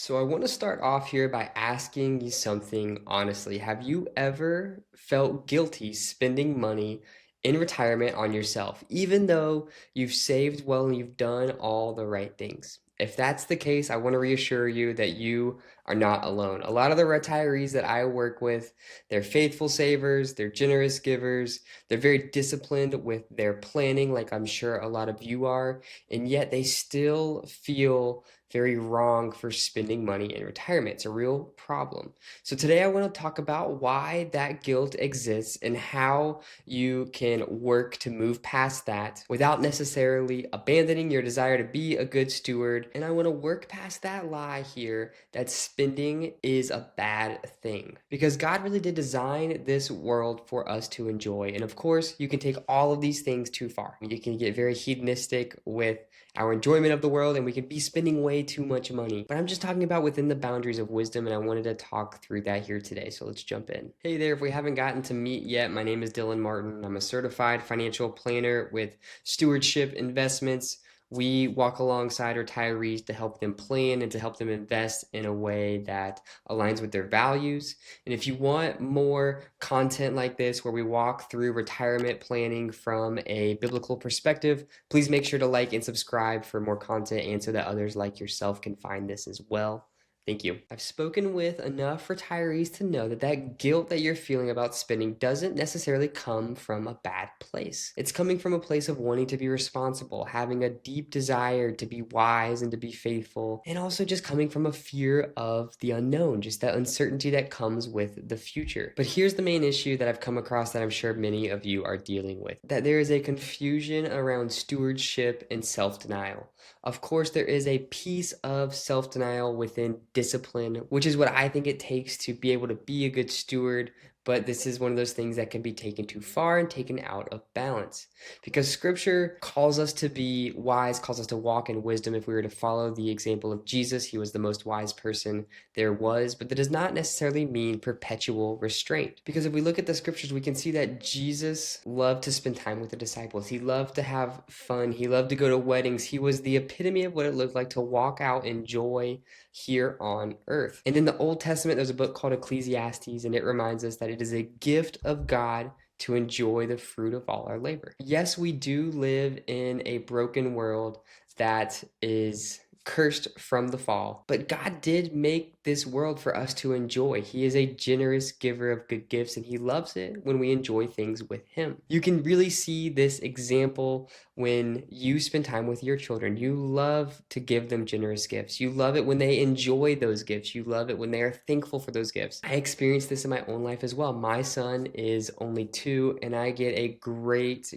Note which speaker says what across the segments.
Speaker 1: So I want to start off here by asking you something honestly. Have you ever felt guilty spending money in retirement on yourself, even though you've saved well and you've done all the right things? If that's the case, I want to reassure you that you are not alone. A lot of the retirees that I work with, they're faithful savers, they're generous givers, they're very disciplined with their planning, like I'm sure a lot of you are, and yet they still feel very wrong for spending money in retirement. It's a real problem. So today I want to talk about why that guilt exists and how you can work to move past that without necessarily abandoning your desire to be a good steward. And I want to work past that lie here that spending is a bad thing. Because God really did design this world for us to enjoy. And of course, you can take all of these things too far. You can get very hedonistic with our enjoyment of the world, and we can be spending way too much money. But I'm just talking about within the boundaries of wisdom, and I wanted to talk through that here today. So let's jump in. Hey there, if we haven't gotten to meet yet, my name is Dylan Martin. I'm a certified financial planner with Stewardship Investments. We walk alongside retirees to help them plan and to help them invest in a way that aligns with their values. And if you want more content like this, where we walk through retirement planning from a biblical perspective, please make sure to like and subscribe for more content and so that others like yourself can find this as well. Thank you. I've spoken with enough retirees to know that that guilt that you're feeling about spending doesn't necessarily come from a bad place. It's coming from a place of wanting to be responsible, having a deep desire to be wise and to be faithful, and also just coming from a fear of the unknown, just that uncertainty that comes with the future. But here's the main issue that I've come across that I'm sure many of you are dealing with, that there is a confusion around stewardship and self-denial. Of course, there is a piece of self-denial within discipline, which is what I think it takes to be able to be a good steward. But this is one of those things that can be taken too far and taken out of balance. Because scripture calls us to be wise, calls us to walk in wisdom. If we were to follow the example of Jesus, he was the most wise person there was. But that does not necessarily mean perpetual restraint. Because if we look at the scriptures, we can see that Jesus loved to spend time with the disciples. He loved to have fun. He loved to go to weddings. He was the epitome of what it looked like to walk out in joy here on earth. And in the Old Testament, there's a book called Ecclesiastes, and it reminds us that it is a gift of God to enjoy the fruit of all our labor. Yes, we do live in a broken world that is cursed from the fall, but God did make this world for us to enjoy. He is a generous giver of good gifts, and he loves it when we enjoy things with him. You can really see this example when you spend time with your children. You love to give them generous gifts. You love it when they enjoy those gifts. You love it when they are thankful for those gifts. I experienced this in my own life as well. My son is only 2, and I get a great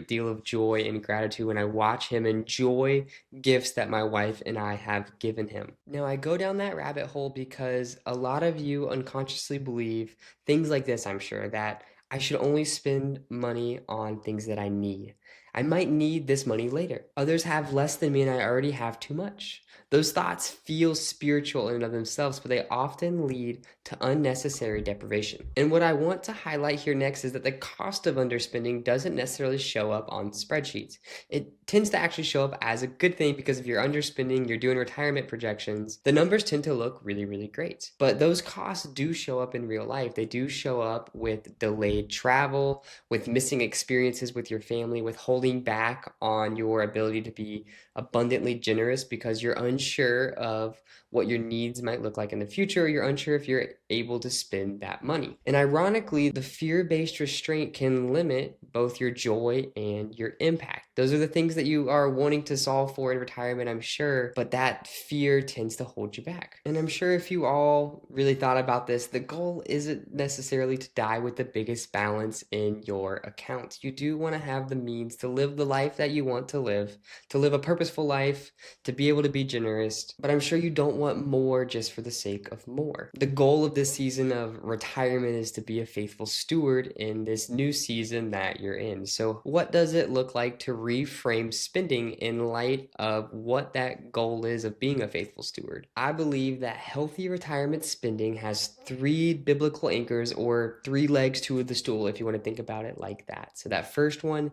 Speaker 1: deal of joy and gratitude when I watch him enjoy gifts that my wife and I have given him. Now, I go down that rabbit hole because a lot of you unconsciously believe things like this, I'm sure, that I should only spend money on things that I need. I might need this money later. Others have less than me and I already have too much. Those thoughts feel spiritual in and of themselves, but they often lead to unnecessary deprivation. And what I want to highlight here next is that the cost of underspending doesn't necessarily show up on spreadsheets. It tends to actually show up as a good thing because if you're underspending, you're doing retirement projections, the numbers tend to look really great. But those costs do show up in real life. They do show up with delayed travel, with missing experiences with your family, with holding back on your ability to be abundantly generous because you're unsure of what your needs might look like in the future, or you're unsure if you're able to spend that money. And ironically, the fear-based restraint can limit both your joy and your impact. Those are the things that you are wanting to solve for in retirement, I'm sure, but that fear tends to hold you back. And I'm sure if you all really thought about this, the goal isn't necessarily to die with the biggest balance in your account. You do want to have the means to live the life that you want to live a purposeful life, to be able to be generous, but I'm sure you don't want more just for the sake of more. The goal of this season of retirement is to be a faithful steward in this new season that you're in. So what does it look like to reframe spending in light of what that goal is of being a faithful steward? I believe that healthy retirement spending has 3 biblical anchors, or 3 legs to the stool if you want to think about it like that. So that first one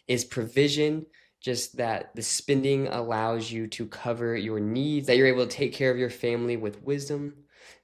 Speaker 1: is provision. just that the spending allows you to cover your needs, that you're able to take care of your family with wisdom.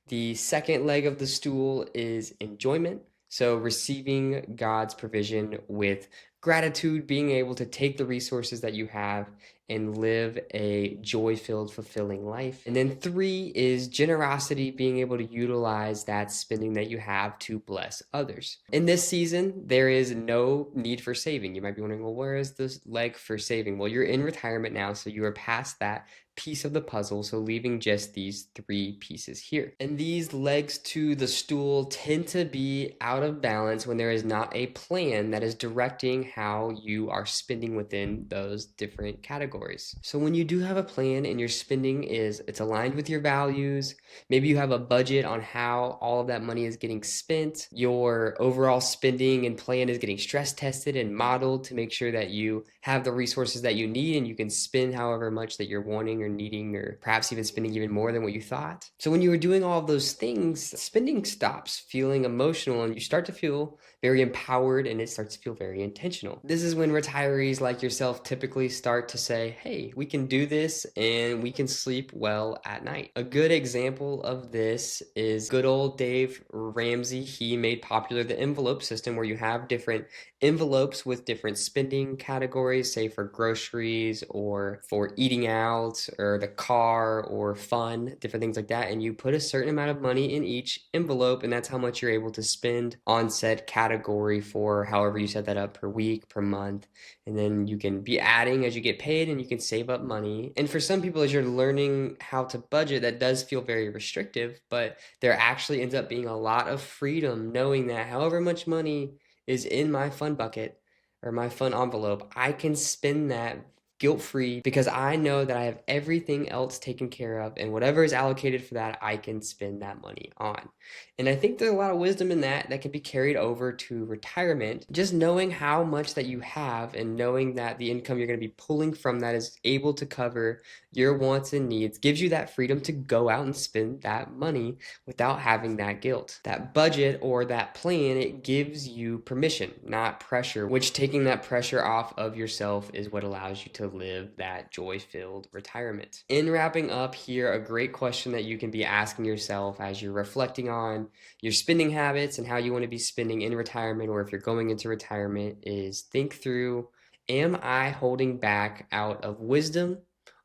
Speaker 1: The second leg of the stool is enjoyment. So, receiving God's provision with gratitude, being able to take the resources that you have and live a joy filled, fulfilling life. And then three is generosity, being able to utilize that spending that you have to bless others. In this season, there is no need for saving. You might be wondering, well, where is this leg for saving? Well, you're in retirement now, so you are past that piece of the puzzle, so leaving just these three pieces here. And these legs to the stool tend to be out of balance when there is not a plan that is directing how you are spending within those different categories. So when you do have a plan and your spending it's aligned with your values, maybe you have a budget on how all of that money is getting spent, your overall spending and plan is getting stress tested and modeled to make sure that you have the resources that you need and you can spend however much that you're wanting or needing, or perhaps even spending even more than what you thought. So when you were doing all of those things, spending stops feeling emotional and you start to feel very empowered and it starts to feel very intentional. This is when retirees like yourself typically start to say, hey, we can do this and we can sleep well at night. A good example of this is good old Dave Ramsey. He made popular the envelope system where you have different envelopes with different spending categories, say for groceries or for eating out or the car or fun, different things like that. And you put a certain amount of money in each envelope, and that's how much you're able to spend on said category for however you set that up per week, per month. And then you can be adding as you get paid and you can save up money. And for some people, as you're learning how to budget, that does feel very restrictive, but there actually ends up being a lot of freedom knowing that however much money is in my fun bucket or my fun envelope, I can spend that guilt-free because I know that I have everything else taken care of, and whatever is allocated for that, I can spend that money on. And I think there's a lot of wisdom in that can be carried over to retirement. Just knowing how much that you have and knowing that the income you're going to be pulling from that is able to cover your wants and needs gives you that freedom to go out and spend that money without having that guilt. That budget or that plan, it gives you permission, not pressure, which taking that pressure off of yourself is what allows you to live that joy-filled retirement. In wrapping up here, a great question that you can be asking yourself as you're reflecting on your spending habits and how you want to be spending in retirement, or if you're going into retirement, is think through, am I holding back out of wisdom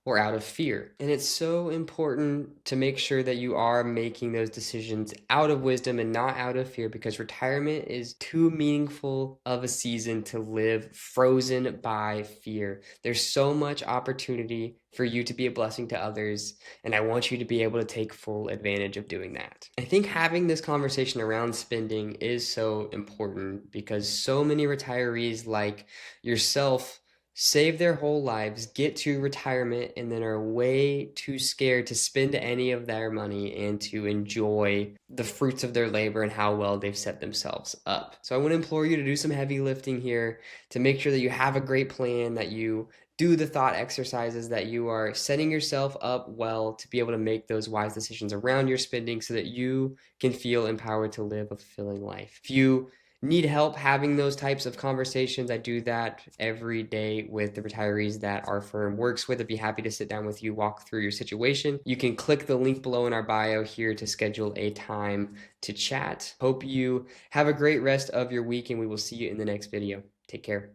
Speaker 1: or out of fear? And it's so important to make sure that you are making those decisions out of wisdom and not out of fear, because retirement is too meaningful of a season to live frozen by fear. There's so much opportunity for you to be a blessing to others, and I want you to be able to take full advantage of doing that. I think having this conversation around spending is so important because so many retirees like yourself save their whole lives, get to retirement, and then are way too scared to spend any of their money and to enjoy the fruits of their labor and how well they've set themselves up. So I want to implore you to do some heavy lifting here to make sure that you have a great plan, that you do the thought exercises, that you are setting yourself up well to be able to make those wise decisions around your spending so that you can feel empowered to live a fulfilling life. If you need help having those types of conversations, I do that every day with the retirees that our firm works with. I'd be happy to sit down with you, walk through your situation. You can click the link below in our bio here to schedule a time to chat. Hope you have a great rest of your week, and we will see you in the next video. Take care.